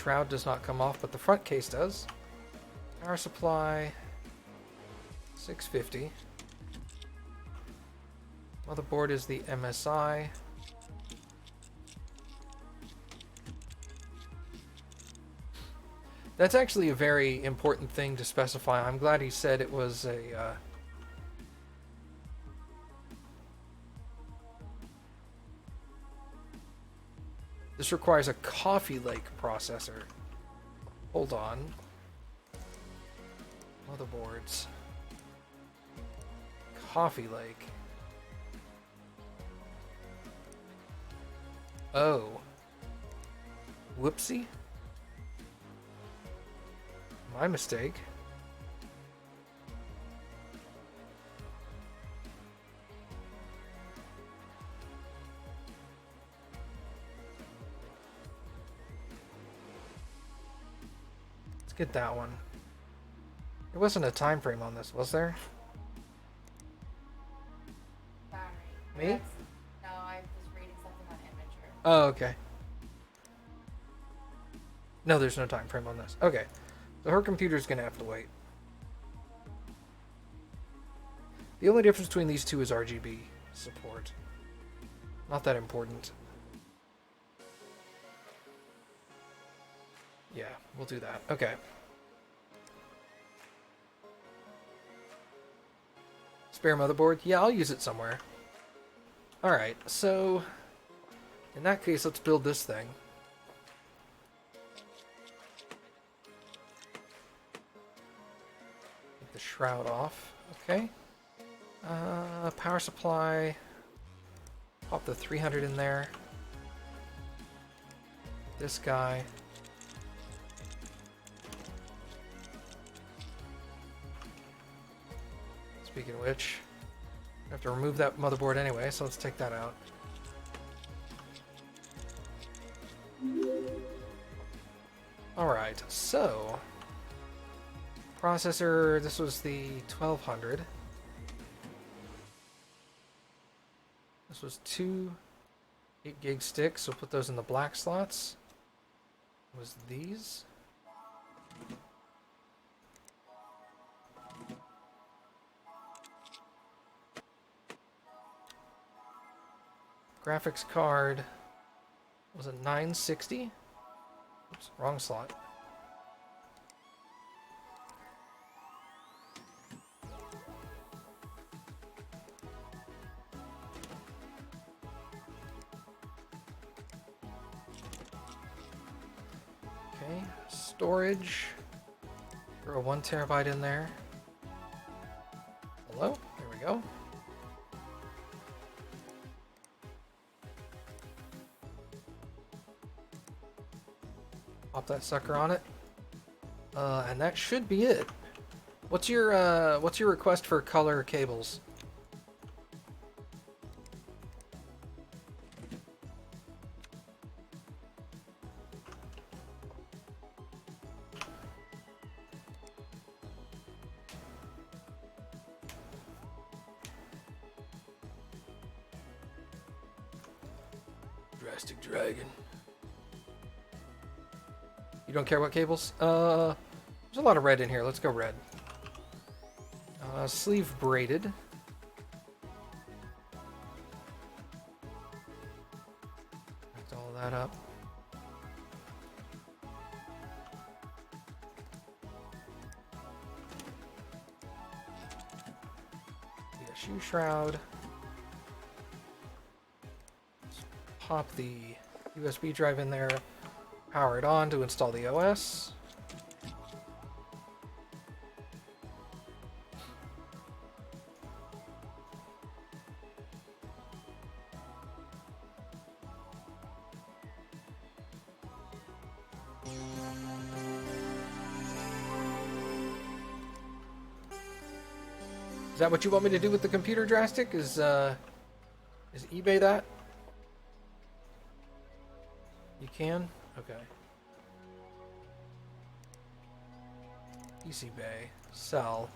shroud does not come off, but the front case does. Power supply, 650. Motherboard is the MSI. That's actually a very important thing to specify. I'm glad he said it was a... This requires a Coffee Lake processor. Hold on. Motherboards. Coffee Lake. Oh. Whoopsie. My mistake. Let's get that one. There wasn't a time frame on this, was there? Sorry. Me? No, I was reading something on Imager. Oh, okay. No, there's no time frame on this. Okay. So her computer's gonna have to wait. The only difference between these two is RGB support. Not that important. Yeah, we'll do that. Okay. Spare motherboard? Yeah, I'll use it somewhere. Alright, so... in that case, let's build this thing. Take the shroud off. Okay. Power supply. Pop the 300 in there. This guy. Speaking of which, I have to remove that motherboard anyway, so let's take that out. Alright, so... processor, this was the 1200. This was two 8 gig sticks, so put those in the black slots. Was these? Graphics card was a 960. Oops, wrong slot. Okay, storage. Throw a 1 terabyte in there. Hello? There we go. Pop that sucker on it. And that should be it. What's your request for color cables? Drastic Dragon. You don't care what cables? There's a lot of red in here. Let's go red. Sleeve braided. Lift all that up. Yeah, shoe shroud. Let's pop the USB drive in there. Power it on to install the OS. Is that what you want me to do with the computer, Drastic? Is eBay that? You can? Okay. PC Bay. Sell.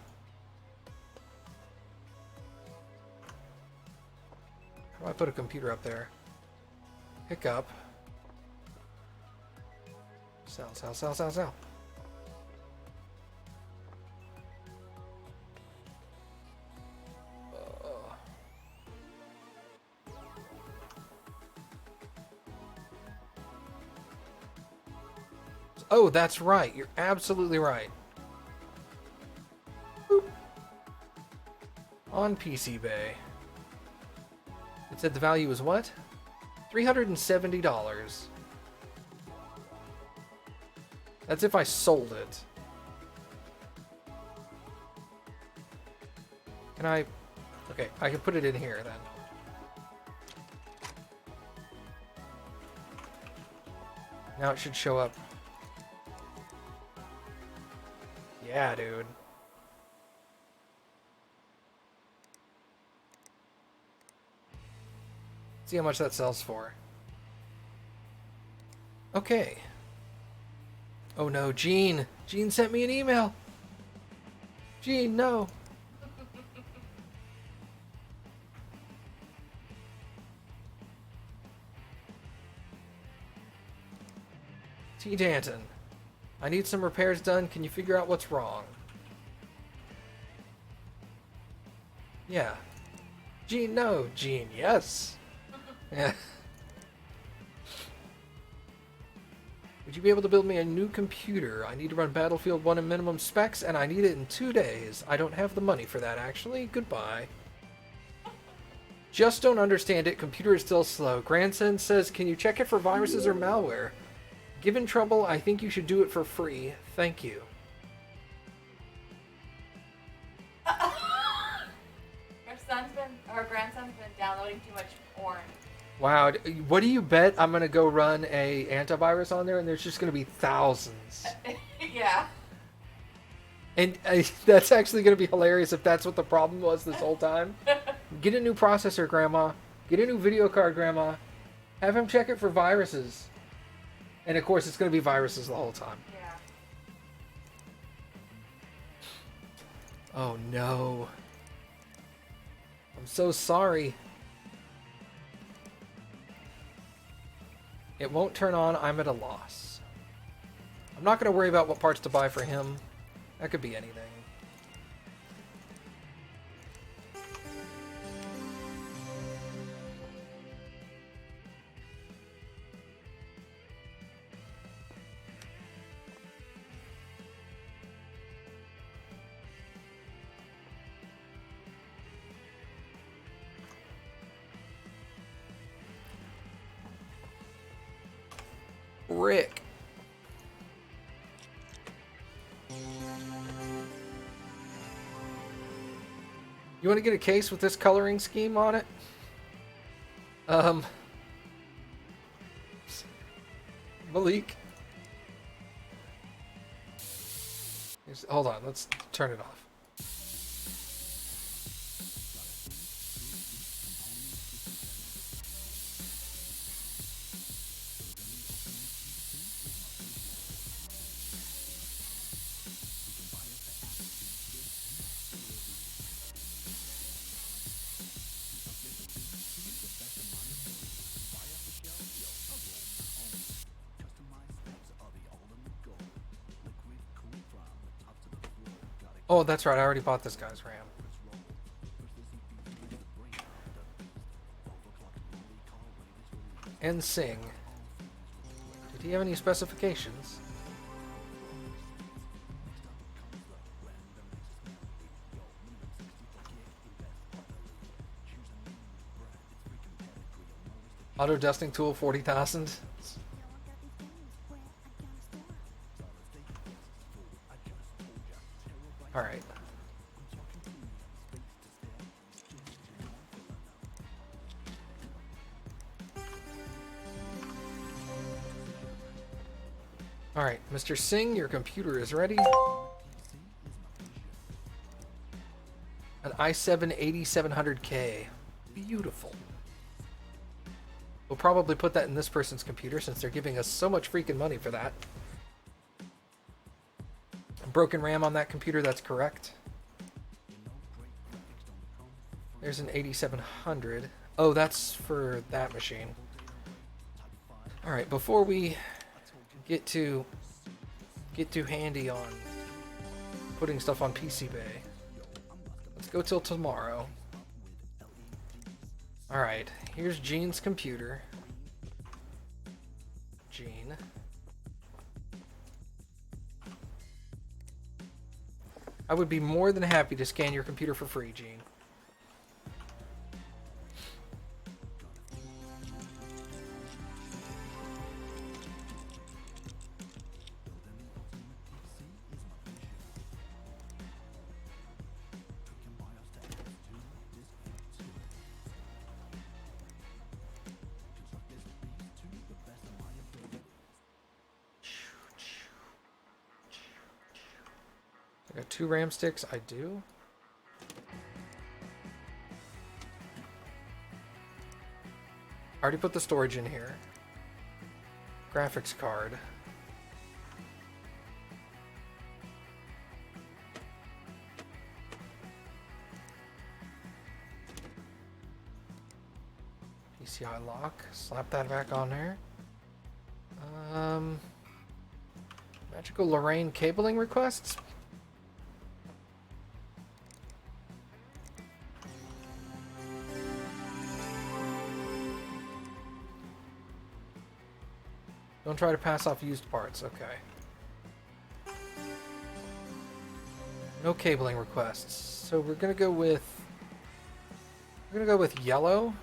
How do I put a computer up there? Pick up. Sell, sell, sell, sell, sell. Oh, that's right. You're absolutely right. Boop. On PC Bay. It said the value was what? $370. That's if I sold it. Can I... Okay, I can put it in here then. Now it should show up. Yeah, dude. See how much that sells for. Okay. Oh no, Gene. Gene sent me an email. Gene, no. T. Danton. I need some repairs done. Can you figure out what's wrong? Yeah. Gene, no. Gene, yes. Yeah. Would you be able to build me a new computer? I need to run Battlefield 1 in minimum specs, and I need it in 2 days. I don't have the money for that, actually. Goodbye. Just don't understand it. Computer is still slow. Grandson says, can you check it for viruses or malware? Given trouble, I think you should do it for free. Thank you. Our grandson's been downloading too much porn. Wow, what do you bet I'm gonna go run a antivirus on there and there's just gonna be thousands? Yeah. And that's actually gonna be hilarious if that's what the problem was this whole time. Get a new processor, Grandma. Get a new video card, Grandma. Have him check it for viruses. And of course, it's gonna be viruses the whole time. Yeah. Oh no. I'm so sorry. It won't turn on. I'm at a loss. I'm not going to worry about what parts to buy for him. That could be anything. Rick. You want to get a case with this coloring scheme on it? Malik. Hold on, let's turn it off. Oh, that's right. I already bought this guy's RAM. And Sing. Did he have any specifications? Auto dusting tool 40,000. All right. All right, Mr. Singh, your computer is ready. An i7 8700K. Beautiful. We'll probably put that in this person's computer since they're giving us so much freaking money for that. Broken RAM on that computer, that's correct. There's an 8700. Oh, that's for that machine. Alright, before we get to get too handy on putting stuff on PC Bay. Let's go till tomorrow. Alright, here's Gene's computer. Gene. I would be more than happy to scan your computer for free, Gene. I got 2 RAM sticks. I do. I already put the storage in here. Graphics card. PCI lock. Slap that back on there. Magical Lorraine cabling requests. Don't try to pass off used parts. Okay. No cabling requests. So we're gonna go with yellow.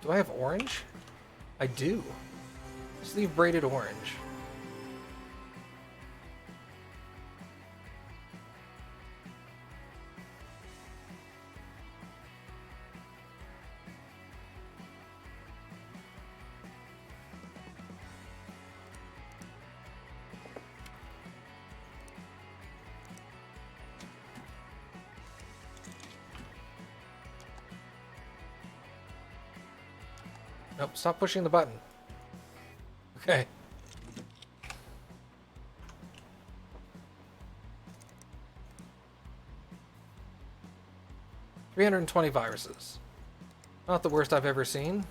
Do I have orange? I do. Let's leave braided orange. Nope, stop pushing the button. Okay. $320 viruses. Not the worst I've ever seen.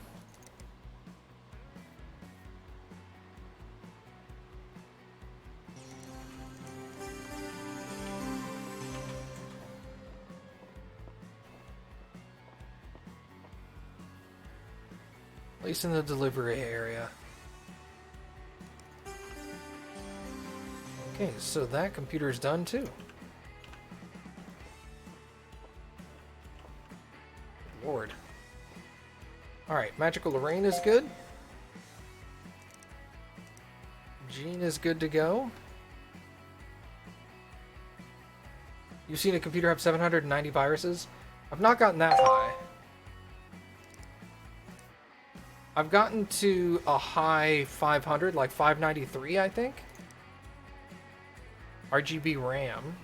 At least in the delivery area. Okay, so that computer is done too. Lord. Alright, Magical Lorraine is good. Gene is good to go. You've seen a computer have 790 viruses? I've not gotten that high. I've gotten to a high 500, like 593, I think. RGB RAM.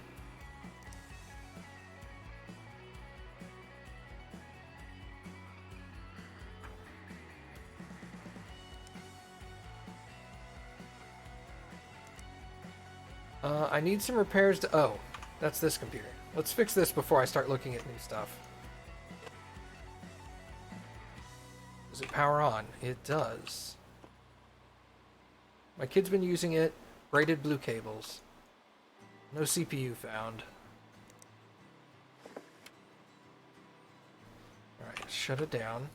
I need some repairs to... Oh, that's this computer. Let's fix this before I start looking at new stuff. Does it power on? It does. My kid's been using it. Braided blue cables. No CPU found. Alright, shut it down.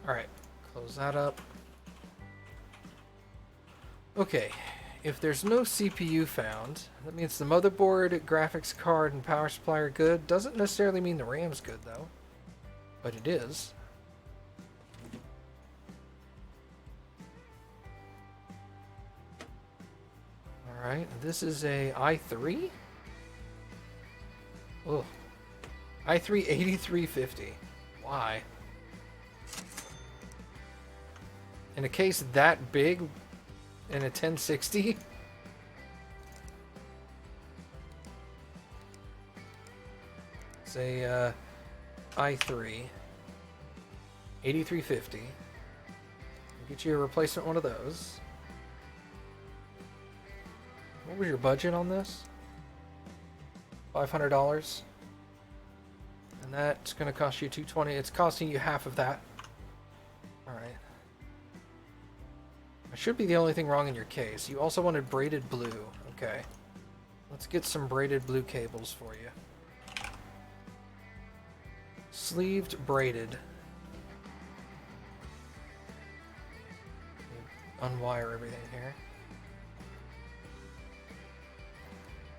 Alright, close that up. Okay, if there's no CPU found, that means the motherboard, graphics card, and power supply are good. Doesn't necessarily mean the RAM's good, though. But it is. Alright, this is a i3? Oh, i3 8350. Why? In a case that big, in a 1060. It's a i3 8350. Get you a replacement one of those. What was your budget on this? $500. And that's going to cost you $220. It's costing you half of that. Alright. That should be the only thing wrong in your case. You also wanted braided blue. Okay. Let's get some braided blue cables for you. Sleeved braided. Unwire everything here.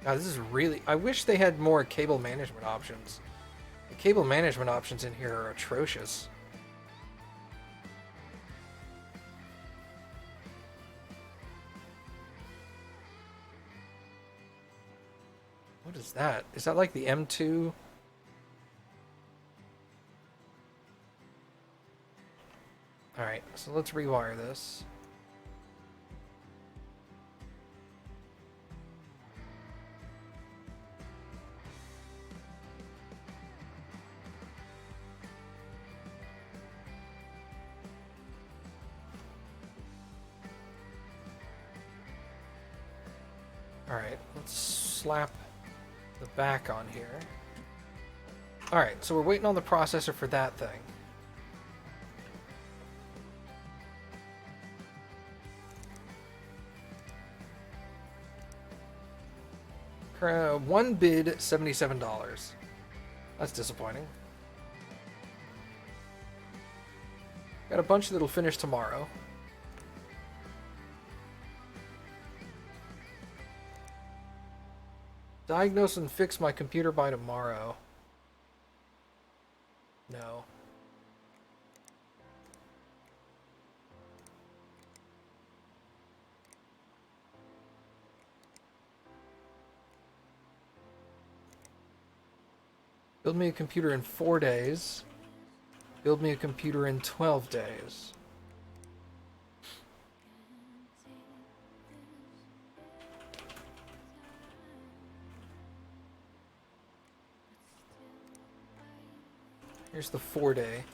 God, this is really... I wish they had more cable management options. The cable management options in here are atrocious. What is that? Is that like the M2? Alright, so let's rewire this. Alright, let's slap the back on here. Alright, so we're waiting on the processor for that thing. One bid, $77. That's disappointing. Got a bunch that'll finish tomorrow. Diagnose and fix my computer by tomorrow. No. Build me a computer in 4 days. Build me a computer in 12 days. Here's the 4-day.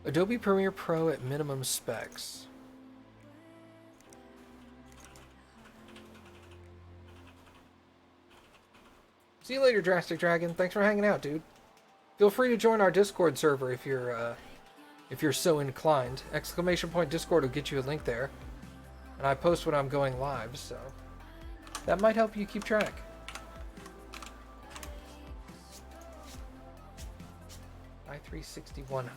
Adobe Premiere Pro at minimum specs. See you later, Drastic Dragon. Thanks for hanging out, dude. Feel free to join our Discord server if you're so inclined. !Discord will get you a link there. And I post when I'm going live, so that might help you keep track. i3-6100.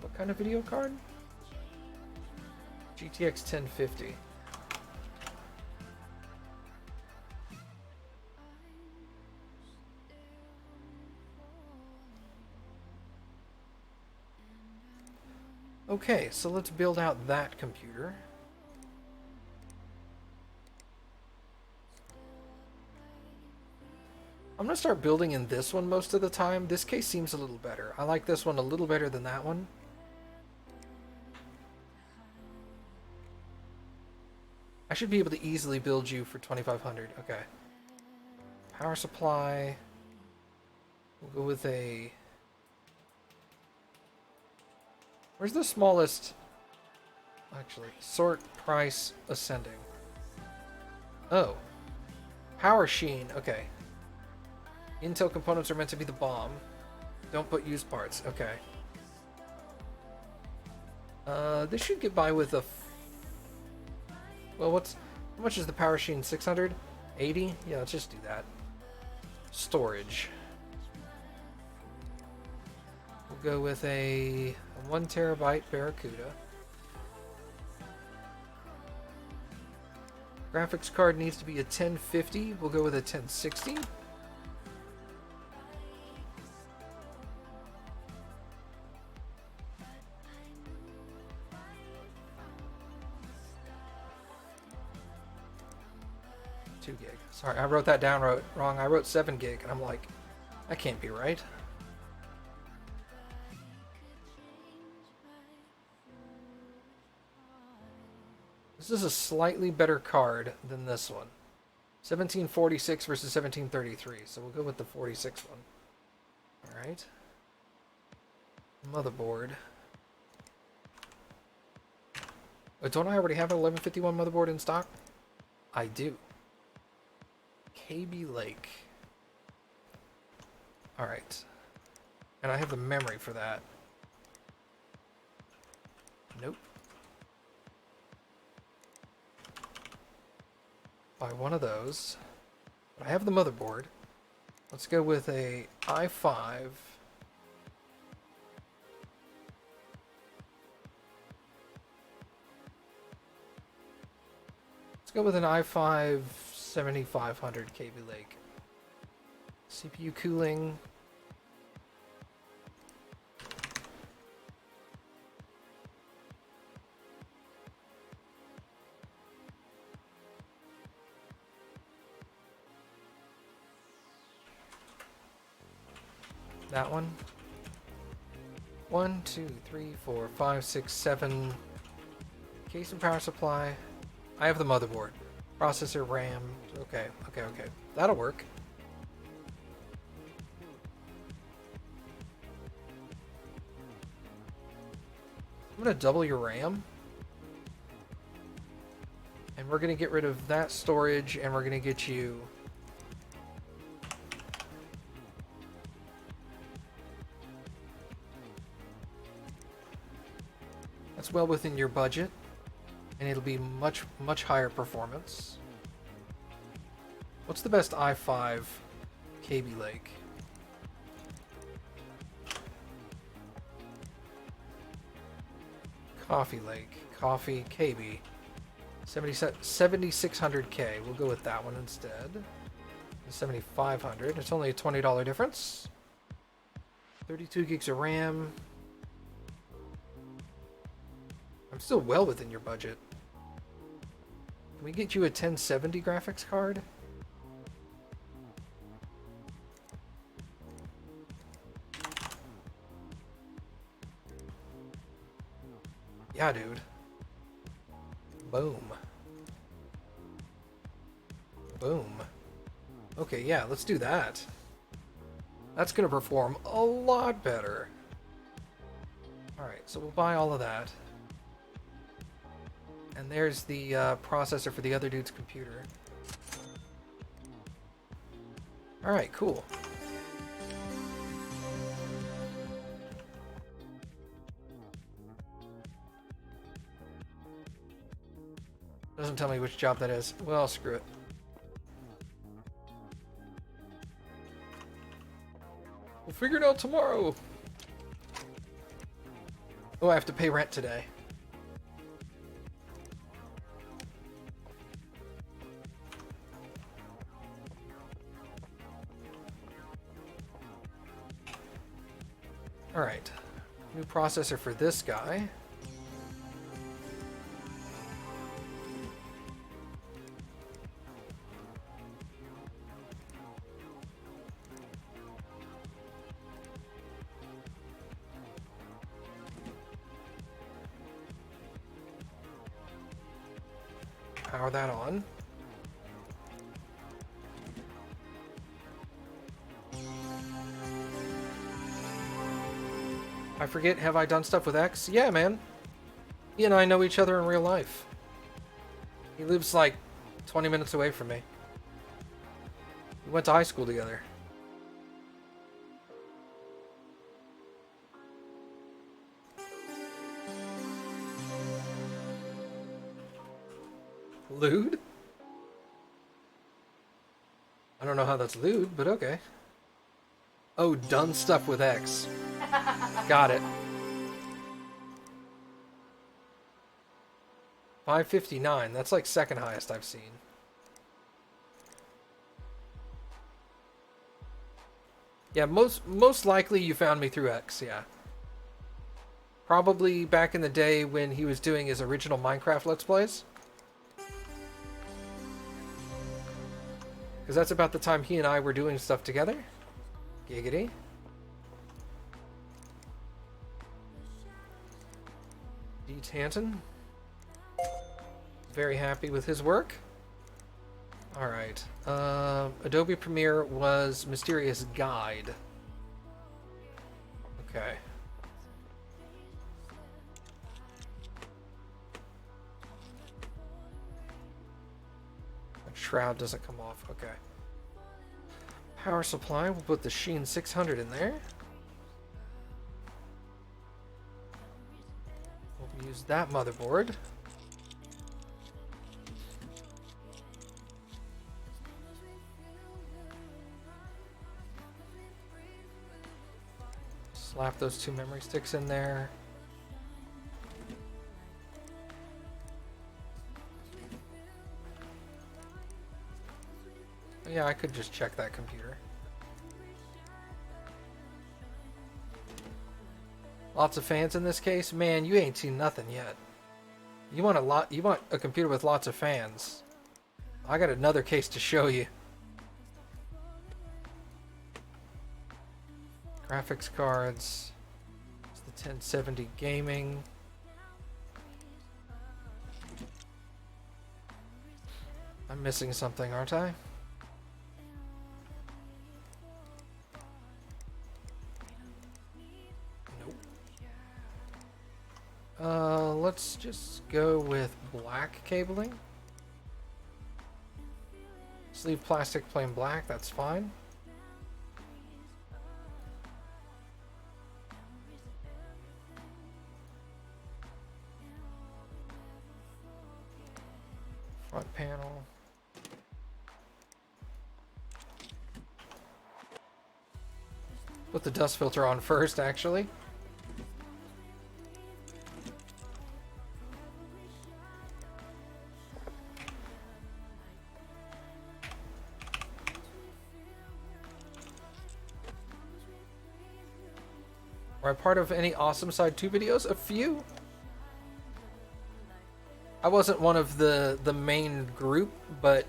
What kind of video card? GTX 1050. Okay, so let's build out that computer. I'm gonna start building in this one most of the time. This case seems a little better. I like this one a little better than that one. I should be able to easily build you for 2500. Okay. Power supply. We'll go with a... Where's the smallest? Actually, sort price ascending. Oh. Power sheen. Okay. Intel components are meant to be the bomb. Don't put used parts. Okay. This should get by with a... Well, how much is the power sheen? 600? 80? Yeah, let's just do that. Storage. We'll go with a 1 terabyte Barracuda. Graphics card needs to be a 1050. We'll go with a 1060. Gig. Sorry, I wrote that down wrong. I wrote 7 gig, and I'm like, that can't be right. This is a slightly better card than this one. 1746 versus 1733. So we'll go with the 46 one. Alright. Motherboard. Oh, don't I already have an 1151 motherboard in stock? I do. KB Lake. Alright. And I have the memory for that. Nope. Buy one of those. But I have the motherboard. Let's go with a i5. Let's go with an i5 7500 KB Lake. CPU cooling. That one. 1, 2, 3, 4, 5, 6, 7. Case and power supply. I have the motherboard. Processor, RAM. Okay. That'll work. I'm gonna double your RAM. And we're gonna get rid of that storage, and we're gonna get you that's well within your budget, and it'll be much higher performance. What's the best i5 KB Lake? Coffee Lake, Coffee KB, 7600K. We'll go with that one instead. 7500. It's only a $20 difference. 32 gigs of RAM. I'm still well within your budget. Can we get you a 1070 graphics card? Yeah, dude. Boom. Boom. Okay, yeah, let's do that. That's gonna perform a lot better. Alright, so we'll buy all of that. And there's the processor for the other dude's computer. Alright, cool. Doesn't tell me which job that is. Well, screw it. We'll figure it out tomorrow. Oh, I have to pay rent today. Alright. New processor for this guy. Power that on. I forget, have I done stuff with X? Yeah, man. He and I know each other in real life. He lives like 20 minutes away from me. We went to high school together. Lewd? I don't know how that's lewd, but okay. Oh, done stuff with X. Got it. 559. That's like second highest I've seen. Yeah, most likely you found me through X, yeah. Probably back in the day when he was doing his original Minecraft Let's Plays. Because that's about the time he and I were doing stuff together. Giggity. D. Tanton. Very happy with his work. Alright. Adobe Premiere was Mysterious Guide. Okay. Shroud doesn't come off. Okay. Power supply. We'll put the Sheen 600 in there. We'll use that motherboard. Slap those 2 memory sticks in there. Yeah, I could just check that computer. Lots of fans in this case? Man, you ain't seen nothing yet. You want a computer with lots of fans. I got another case to show you. Graphics cards. It's the 1070 gaming. I'm missing something, aren't I? Let's just go with black cabling. Sleeve plastic, plain black, that's fine. Front panel. Put the dust filter on first, actually. Were I part of any Awesome Side 2 videos? A few. I wasn't one of the main group, but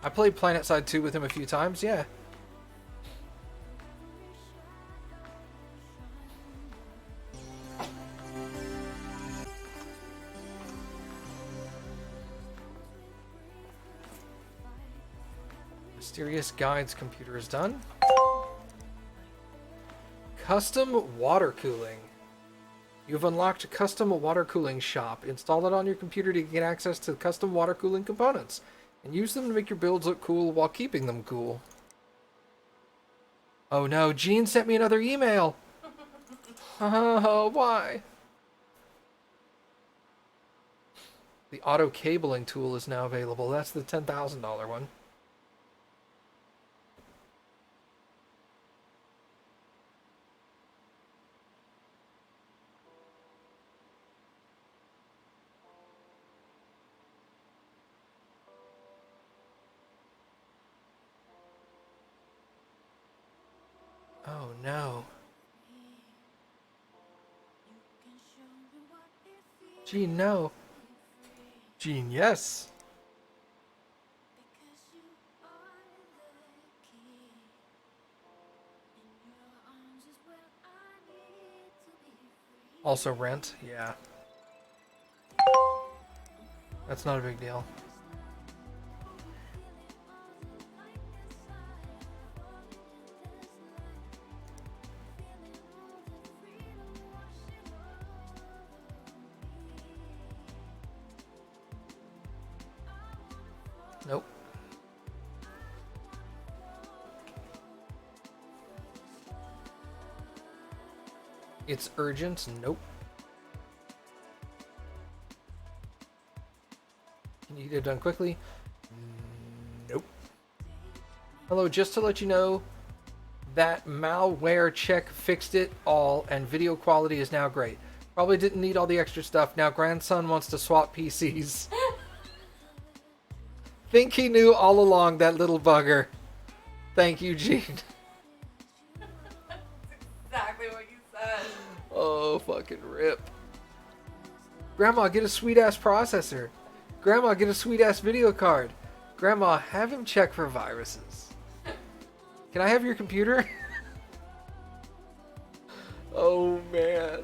I played Planet Side 2 with him a few times, yeah. Mysterious Guides computer is done. Custom water cooling. You've unlocked custom water cooling shop. Install it on your computer to get access to custom water cooling components and use them to make your builds look cool while keeping them cool. Oh no, Gene sent me another email. Oh, why? The auto cabling tool is now available. That's the $10,000 one. Oh no. Gene, no. Gene, yes. Also rent, yeah. That's not a big deal. Nope. It's urgent? Nope. Can you get it done quickly? Nope. Hello, just to let you know, that malware check fixed it all and video quality is now great. Probably didn't need all the extra stuff. Now grandson wants to swap PCs. Think he knew all along, that little bugger. Thank you, Gene. That's exactly what you said. Oh, fucking rip. Grandma, get a sweet-ass processor. Grandma, get a sweet-ass video card. Grandma, have him check for viruses. Can I have your computer? Oh, man.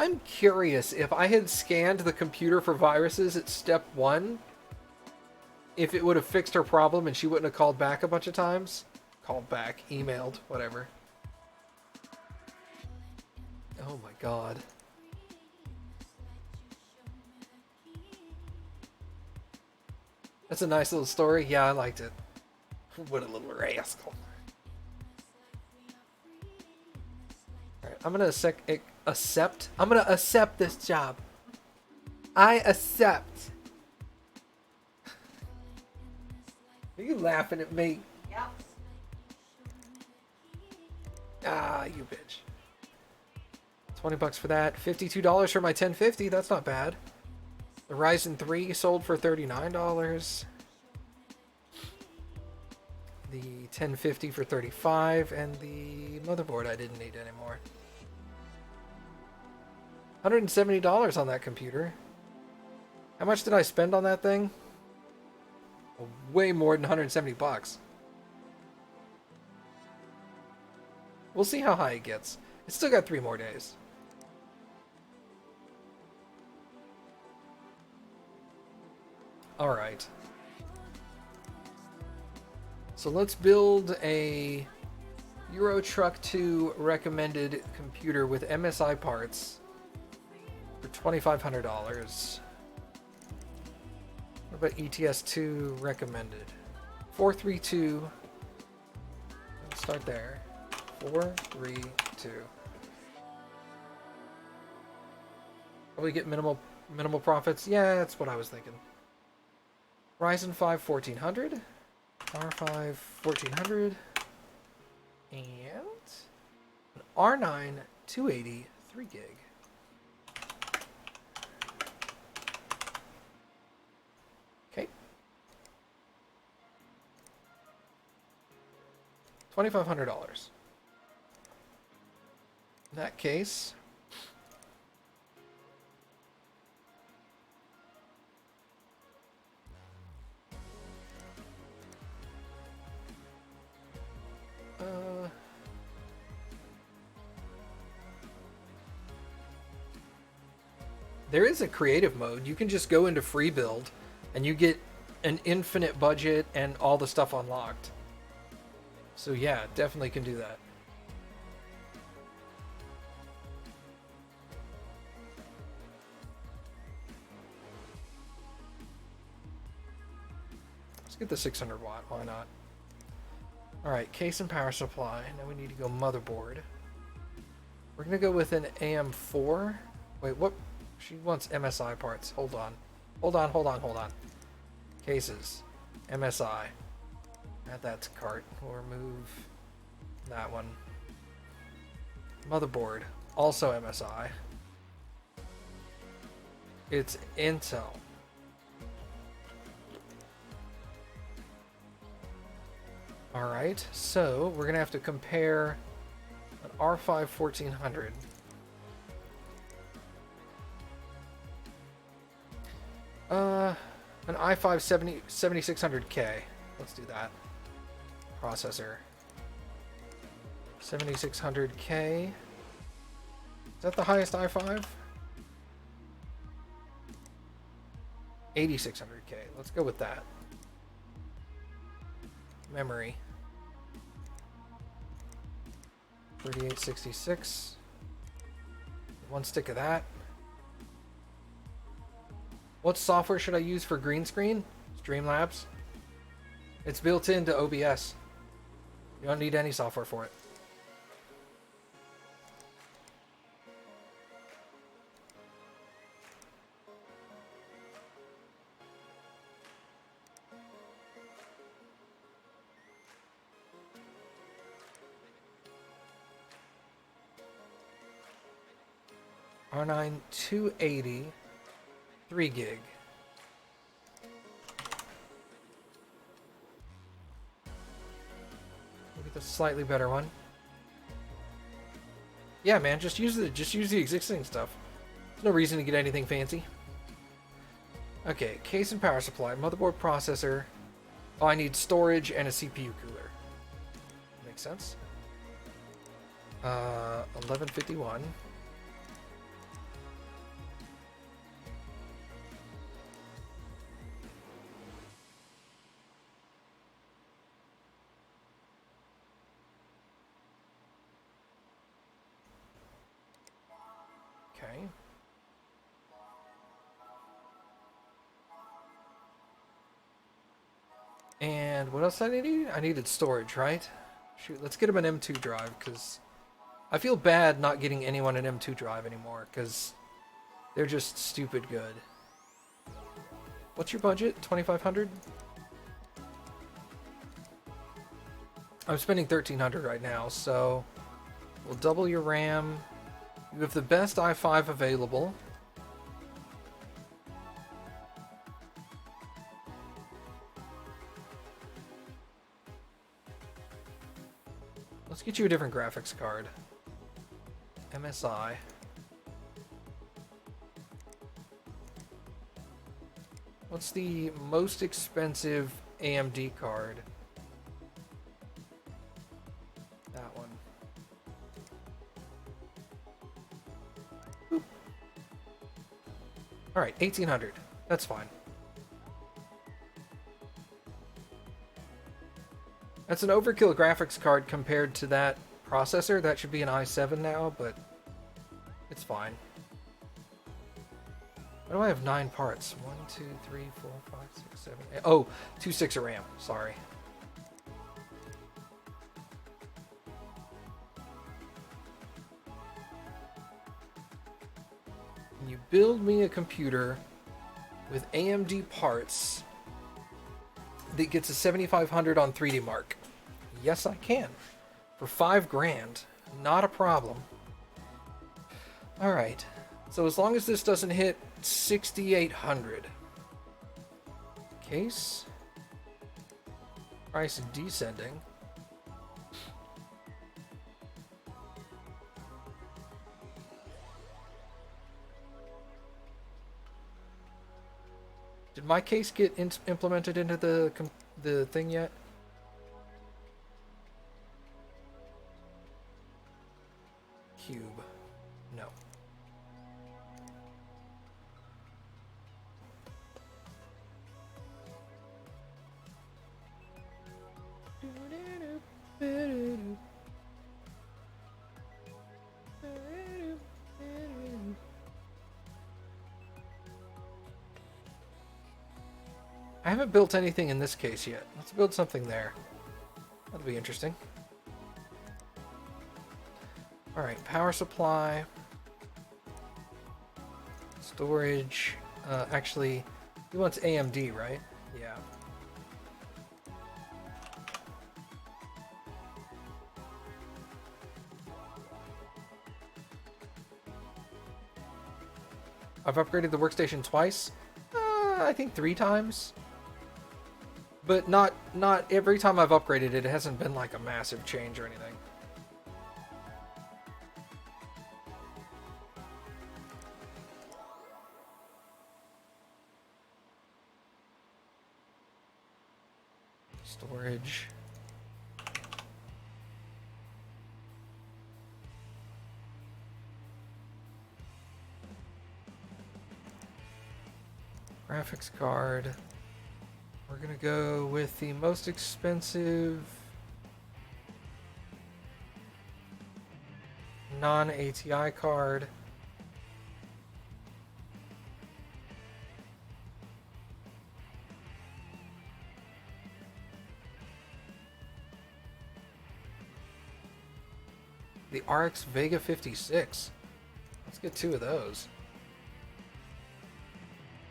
I'm curious if I had scanned the computer for viruses at step 1, if it would have fixed her problem and she wouldn't have called back a bunch of times. Called back, emailed, whatever. Oh my god. That's a nice little story. Yeah, I liked it. What a little rascal. Alright, I'm gonna accept. I'm gonna accept this job. I accept. Are you laughing at me? Yep. Ah, you bitch. $20 for that. $52 for my 1050. That's not bad. The Ryzen 3 sold for $39. The 1050 for $35, and the motherboard I didn't need anymore. $170 on that computer. How much did I spend on that thing? Way more than 170 bucks. We'll see how high it gets. It's still got 3 more days. Alright. So let's build a Euro Truck 2 recommended computer with MSI parts for $2,500. What about ETS2 recommended? 432. Let's start there. 432. Probably get minimal profits. Yeah, that's what I was thinking. Ryzen 5 1400, R5 1400, and an R9 280 3 gig. Okay. $2,500. In that case, there is a creative mode. You can just go into free build and you get an infinite budget and all the stuff unlocked. So yeah, definitely can do that. Let's get the 600 watt, why not? Alright, case and power supply. Now we need to go motherboard. We're gonna go with an AM4. Wait, what? She wants MSI parts. Hold on. Hold on. Cases. MSI. Add that to cart. We'll remove that one. Motherboard. Also MSI. It's Intel. Alright, so we're going to have to compare an R5 1400. An i5 7600K. Let's do that. Processor. 7600K. Is that the highest i5? 8600K. Let's go with that. Memory. 3866. One stick of that. What software should I use for green screen? Streamlabs. It's built into OBS. You don't need any software for it. R9 280 3 gig. Look at the slightly better one. Yeah, man, just use the existing stuff. There's no reason to get anything fancy. Okay, case and power supply, motherboard, processor. Oh, I need storage and a CPU cooler. Makes sense. 1151. Okay. And what else did I need? I needed storage, right? Shoot, let's get him an M2 drive, because I feel bad not getting anyone an M2 drive anymore, because they're just stupid good. What's your budget? 2,500? I'm spending 1,300 right now, so we'll double your RAM. You have the best i5 available. Let's get you a different graphics card. MSI. What's the most expensive AMD card? That one. Boop. All right, 1,800. That's fine. That's an overkill graphics card compared to that processor. That should be an i7 now, but it's fine. Why do I have 9 parts? 1, 2, 3, 4, 5, 6, 7, 8. Oh, 2 sticks of RAM. Sorry. Can you build me a computer with AMD parts that gets a 7500 on 3D Mark? Yes, I can. For $5 grand. Not a problem. Alright. So as long as this doesn't hit 6,800. Case. Price descending. Did my case get implemented into the thing yet? Cube. No. I haven't built anything in this case yet. Let's build something there. That'll be interesting. Alright, power supply. Storage. Actually, he wants AMD, right? Yeah. I've upgraded the workstation twice. I think 3 times. But not every time I've upgraded it, it hasn't been like a massive change or anything. Storage. Graphics card. We're gonna go with the most expensive non-ATI card. The RX Vega 56. Let's get 2 of those.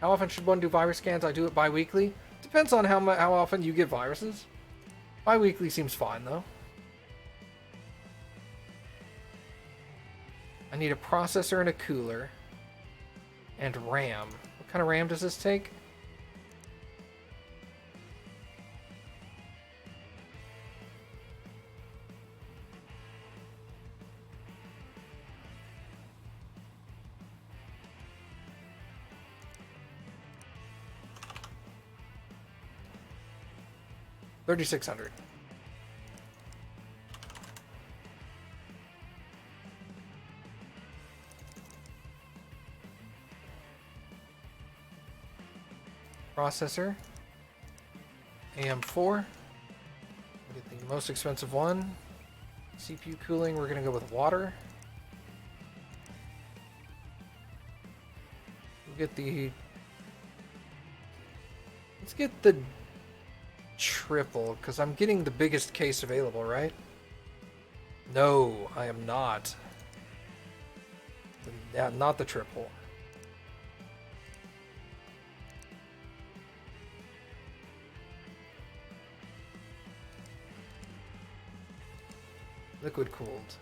How often should one do virus scans? I do it bi-weekly. Depends on how often you get viruses. Bi-weekly seems fine, though. I need a processor and a cooler. And RAM. What kind of RAM does this take? $3,600. Processor. AM4. Get the most expensive one. CPU cooling, we're going to go with water. Get the... Let's get the triple, because I'm getting the biggest case available, right? No, I am not. Yeah, not the triple. Liquid cooled.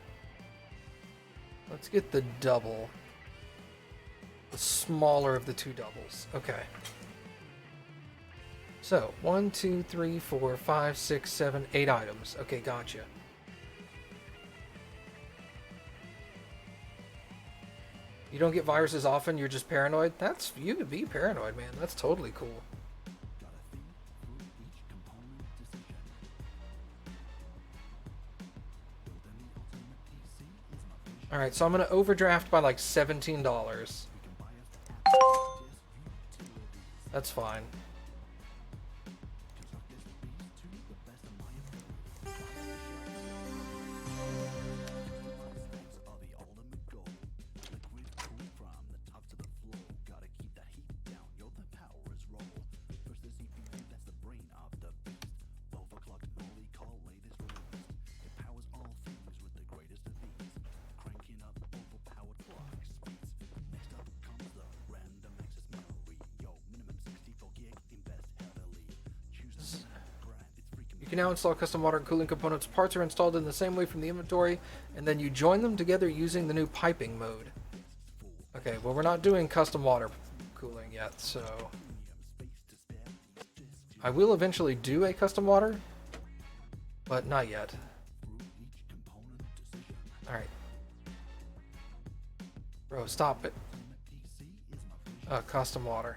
Let's get the double. The smaller of the two doubles. Okay. So, 1, 2, 3, 4, 5, 6, 7, 8 items. Okay, gotcha. You don't get viruses often, you're just paranoid? That's... You could be paranoid, man. That's totally cool. Alright, so I'm gonna overdraft by like $17. That's fine. You can now install custom water and cooling components. Parts are installed in the same way from the inventory, and then you join them together using the new piping mode. Okay, well we're not doing custom water cooling yet, so... I will eventually do a custom water, but not yet. Alright. Bro, stop it. Custom water.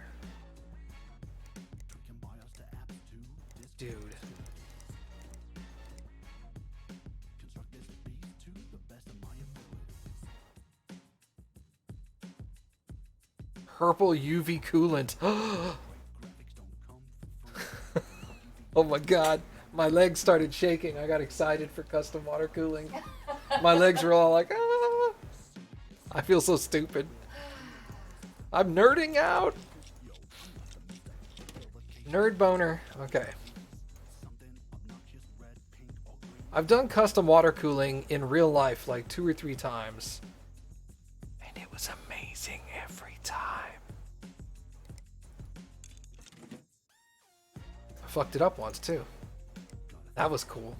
Dude. Purple UV coolant. Oh my god. My legs started shaking. I got excited for custom water cooling. My legs were all like, ah. I feel so stupid. I'm nerding out. Nerd boner. Okay. I've done custom water cooling in real life like 2 or 3 times. And it was amazing every time. I fucked it up once too. That was cool.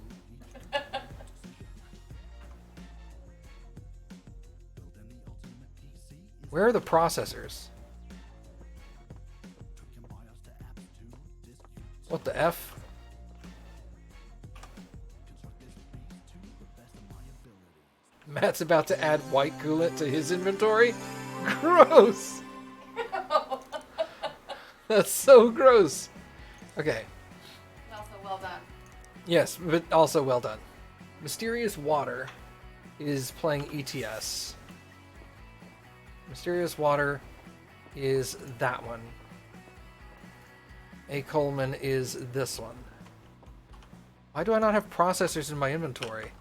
Where are the processors? What the F? Matt's about to add white coolant to his inventory? Gross! That's so gross. Okay. Also well done. Yes, but also well done. Mysterious Water is playing ETS. Mysterious Water is that one. A Coleman is this one. Why do I not have processors in my inventory?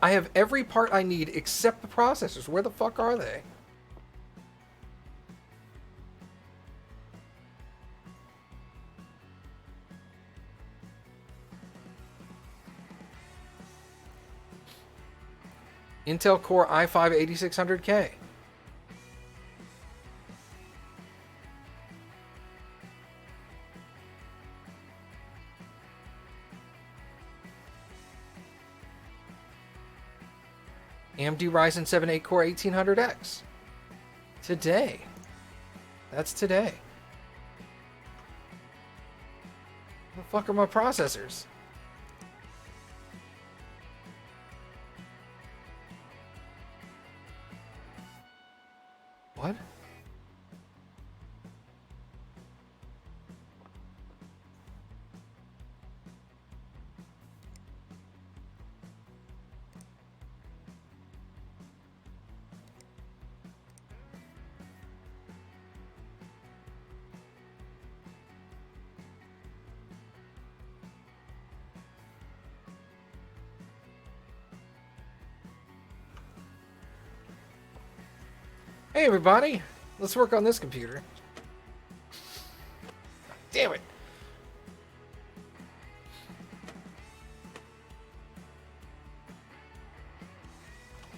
I have every part I need except the processors. Where the fuck are they? Intel Core i5 8600K. AMD Ryzen 7 8 Core 1800X. Today. That's today. Where the fuck are my processors? What? Hey everybody, let's work on this computer. Damn it.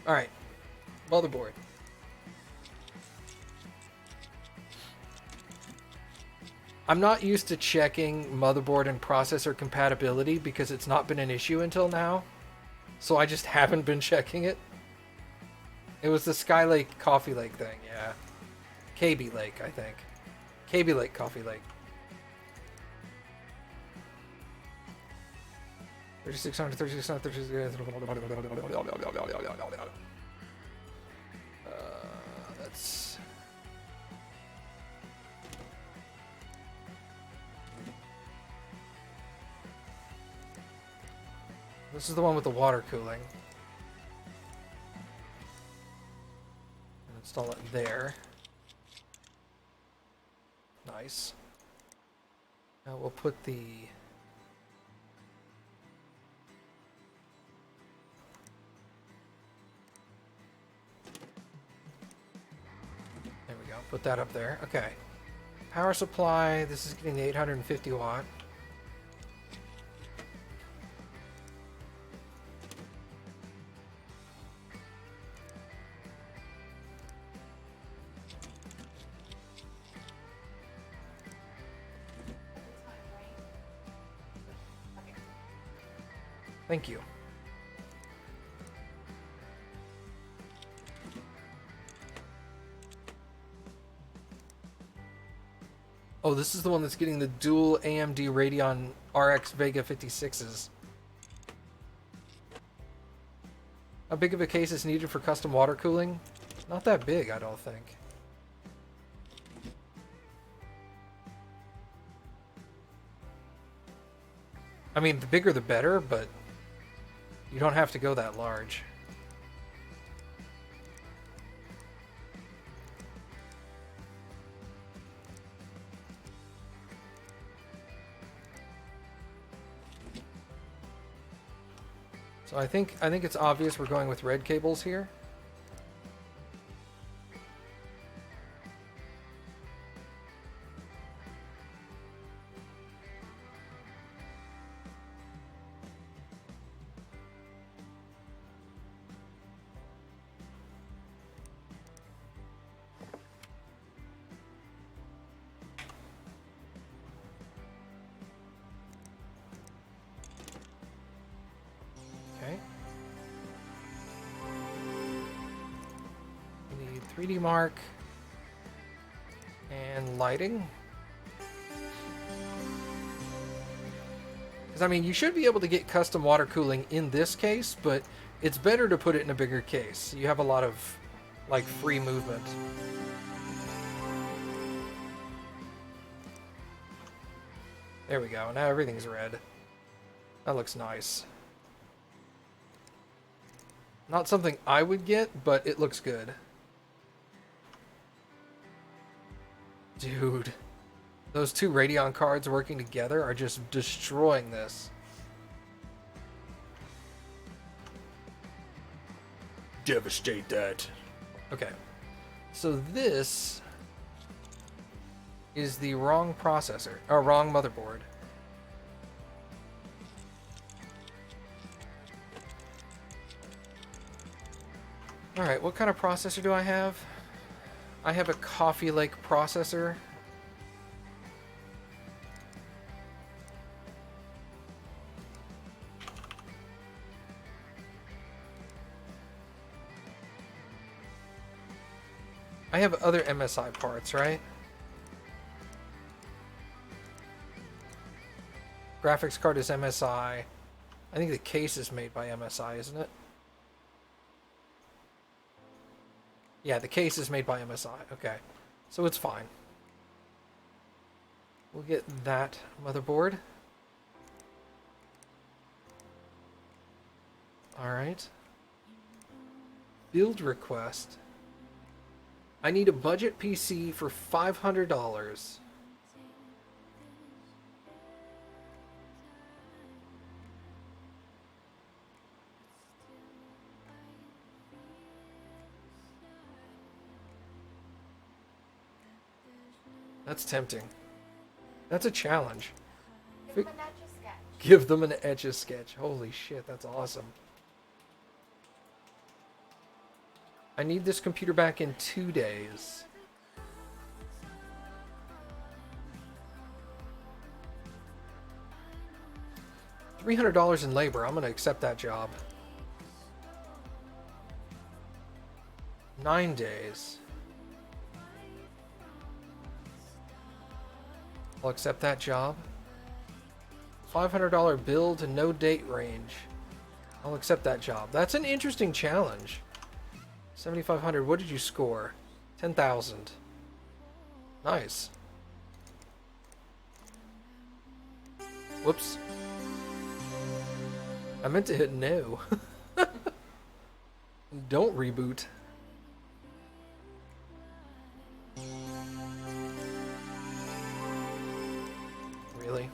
Alright, motherboard. I'm not used to checking motherboard and processor compatibility because it's not been an issue until now. So I just haven't been checking it. It was the Skylake Coffee Lake thing, yeah. KB Lake, I think. KB Lake Coffee Lake. 3600, 3600, 3600. That's... This is the one with the water cooling. Install it there. Nice. Now we'll put the... There we go. Put that up there. Okay. Power supply. This is getting the 850 watt. Thank you. Oh, this is the one that's getting the dual AMD Radeon RX Vega 56s. How big of a case is needed for custom water cooling? Not that big, I don't think. I mean, the bigger the better, but you don't have to go that large. So I think it's obvious we're going with red cables here. Okay. We need 3D mark and lighting. Because, I mean, you should be able to get custom water cooling in this case, but it's better to put it in a bigger case. You have a lot of, like, free movement. There we go. Now everything's red. That looks nice. Not something I would get, but it looks good. Dude. Those two Radeon cards working together are just destroying this. Devastate that. Okay. So this is the wrong processor, or wrong motherboard. Alright, what kind of processor do I have? I have a Coffee Lake processor. I have other MSI parts, right? Graphics card is MSI. I think the case is made by MSI, isn't it? Yeah, the case is made by MSI. Okay. So it's fine. We'll get that motherboard. Alright. Build request. I need a budget PC for $500. That's tempting. That's a challenge. Give them a natural sketch. Give them an Etch-a-Sketch. Holy shit, that's awesome. I need this computer back in 2 days. $300 in labor. I'm gonna accept that job. 9 days. I'll accept that job. $500 bill to no date range. I'll accept that job. That's an interesting challenge. 7,500. What did you score? 10,000. Nice. Whoops. I meant to hit no. Don't reboot. Really?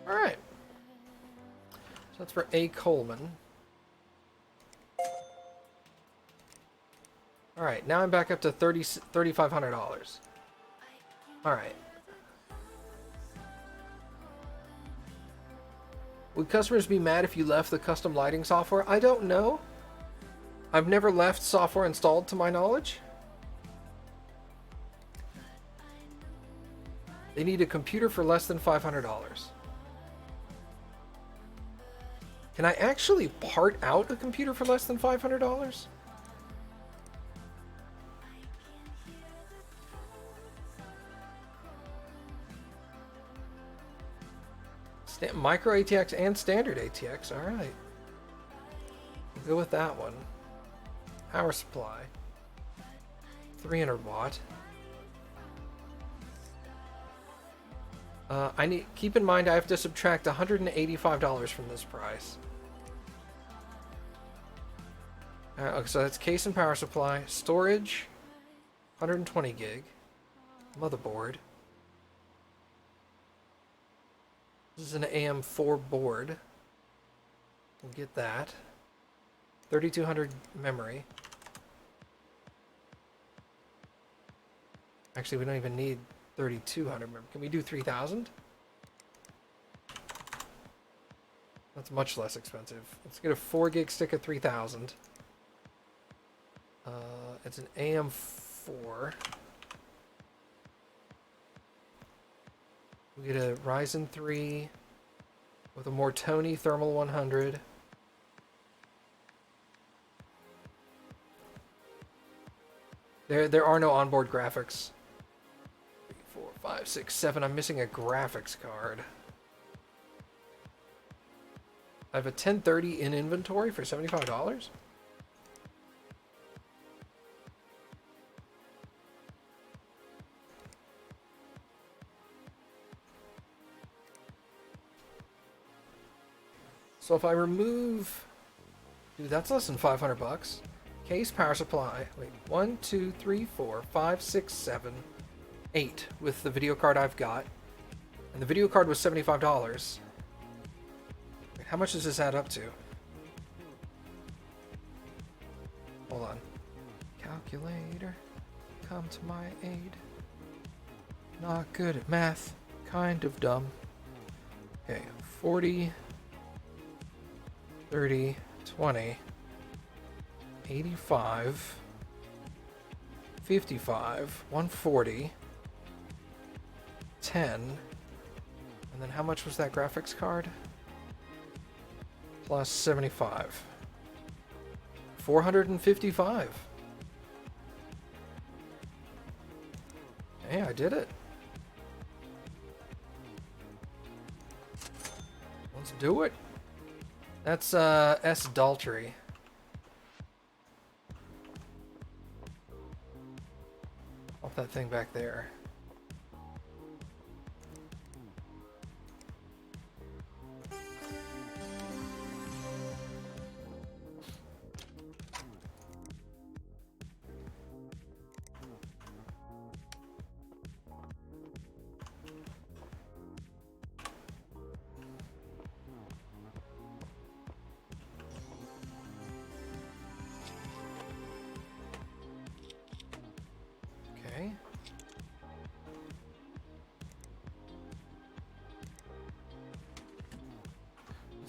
Alright. So that's for A. Coleman. Alright, now I'm back up to $3,500. Alright. Would customers be mad if you left the custom lighting software? I don't know. I've never left software installed to my knowledge. They need a computer for less than $500. Can I actually part out a computer for less than $500? Micro ATX and standard ATX. All right. We'll go with that one. Power supply. 300 watt. Keep in mind I have to subtract $185 from this price. Okay, so that's case and power supply, storage, 120 gig, motherboard. This is an AM4 board. We'll get that. 3200 memory. Actually, we don't even need 3200 memory. Can we do 3000? That's much less expensive. Let's get a 4 gig stick of 3000. It's an AM4. We get a Ryzen 3 with a Mortoni Thermal 100. There are no onboard graphics. 3, 4, 5, 6, 7. I'm missing a graphics card. I have a 1030 in inventory for $75. So if I remove, dude, that's less than 500 bucks. Case, power supply. Wait, 1, 2, 3, 4, 5, 6, 7, 8 with the video card I've got, and the video card was $75. Wait, how much does this add up to? Hold on. Calculator, come to my aid. Not good at math, kind of dumb. Okay, 40. 30, 20, 85, 55, 140, 10, and then how much was that graphics card? Plus 75. 455. Hey, I did it. Let's do it. That's S. Daltrey. Pop that thing back there.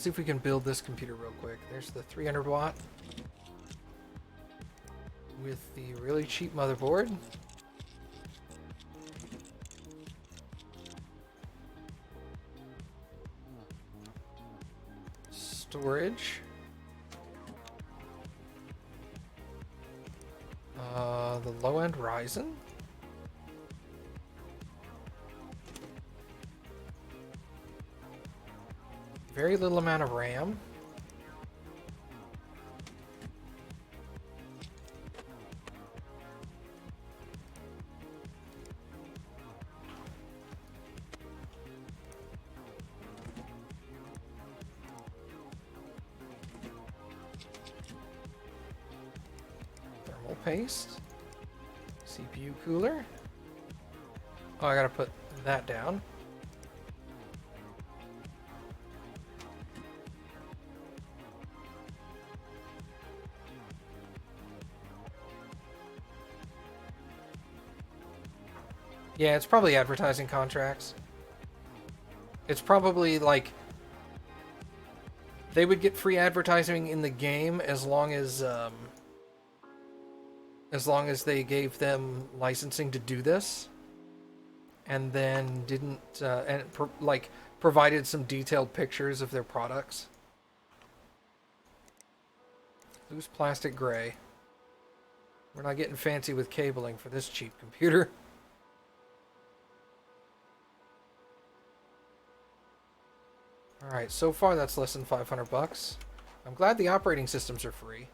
Let's see if we can build this computer real quick. There's the 300 watt with the really cheap motherboard. Storage. The low-end Ryzen. Very little amount of RAM. Thermal paste. CPU cooler. Oh, I gotta put that down. Yeah, it's probably advertising contracts. It's probably like they would get free advertising in the game as long as they gave them licensing to do this, and then didn't provided some detailed pictures of their products. Loose plastic gray. We're not getting fancy with cabling for this cheap computer. Alright, so far that's less than 500 bucks. I'm glad the operating systems are free.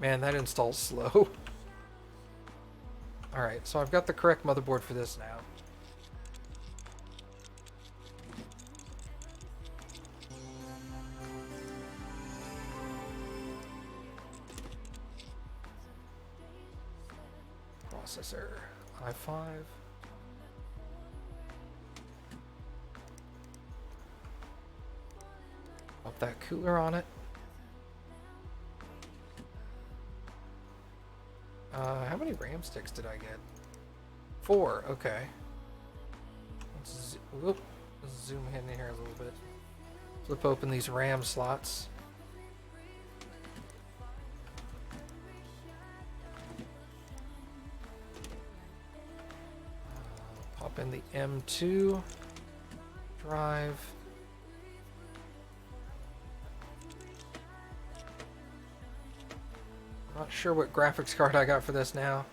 Man, that installs slow. Alright, so I've got the correct motherboard for this now. Processor, i5. Pop that cooler on it. How many RAM sticks did I get? 4, okay. Let's zoom in here a little bit. Flip open these RAM slots. Pop in the M2 drive. Not sure what graphics card I got for this now.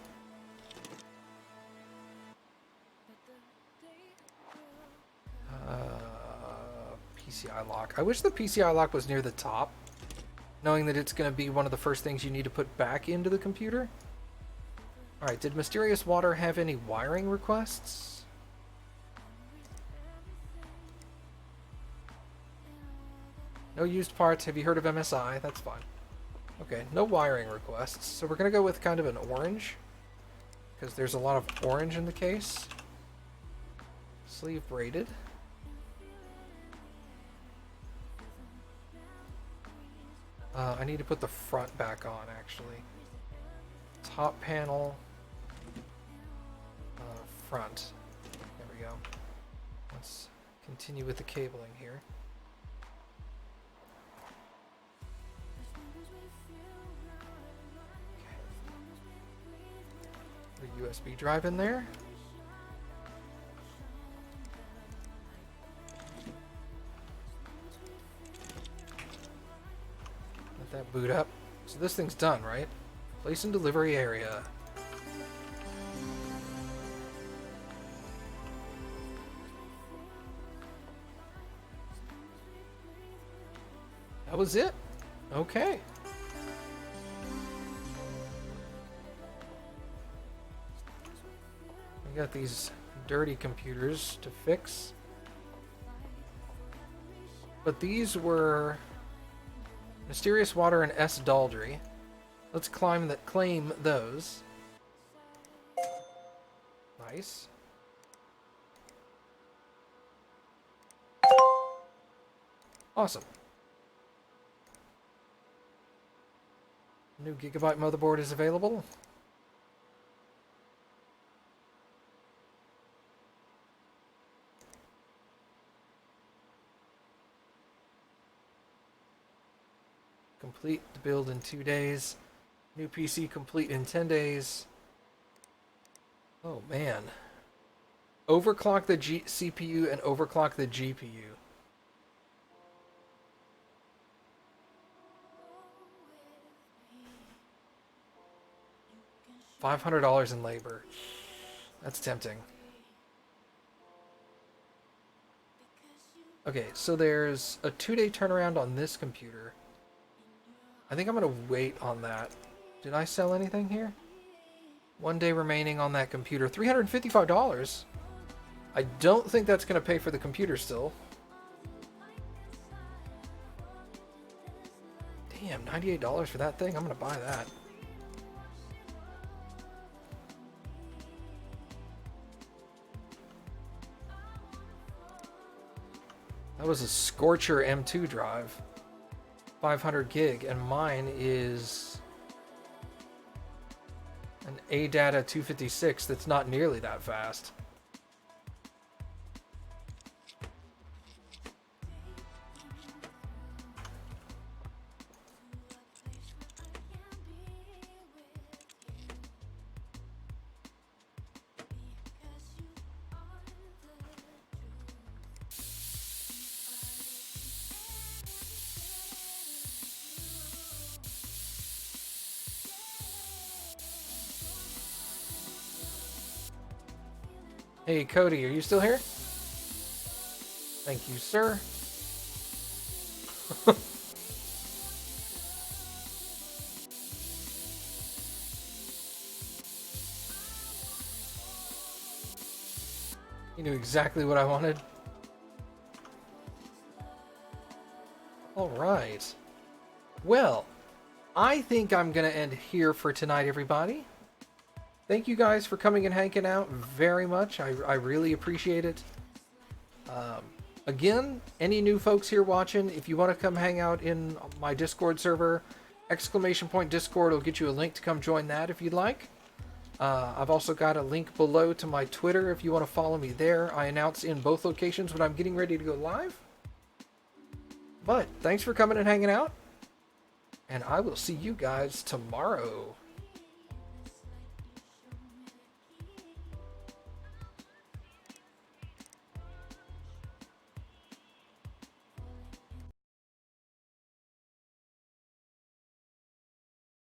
PCI lock. I wish the PCI lock was near the top, knowing that it's going to be one of the first things you need to put back into the computer. Alright, did Mysterious Water have any wiring requests? No used parts. Have you heard of MSI? That's fine. Okay, no wiring requests. So we're going to go with kind of an orange, because there's a lot of orange in the case. Sleeve braided. I need to put the front back on, actually. Top panel. Front. There we go. Let's continue with the cabling here. The USB drive in there. Let that boot up. So this thing's done, right? Place in delivery area. That was it. Okay. We got these dirty computers to fix. But these were Mysterious Water and S. Daldry. Let's claim those. Nice. Awesome. New Gigabyte motherboard is available. Complete the build in 2 days. New PC complete in 10 days. Oh man. Overclock the CPU and overclock the GPU. $500 in labor. That's tempting. Okay, so there's a 2-day turnaround on this computer. I think I'm going to wait on that. Did I sell anything here? 1 day remaining on that computer. $355. I don't think that's going to pay for the computer still. Damn, $98 for that thing? I'm going to buy that. That was a Scorcher M2 drive. 500 gig, and mine is an ADATA 256 that's not nearly that fast. Hey, Cody, are you still here? Thank you, sir. You knew exactly what I wanted. All right. Well, I think I'm going to end here for tonight, everybody. Thank you guys for coming and hanging out very much. I really appreciate it. Again, any new folks here watching, if you want to come hang out in my Discord server, !Discord will get you a link to come join that if you'd like. I've also got a link below to my Twitter if you want to follow me there. I announce in both locations when I'm getting ready to go live. But thanks for coming and hanging out. And I will see you guys tomorrow.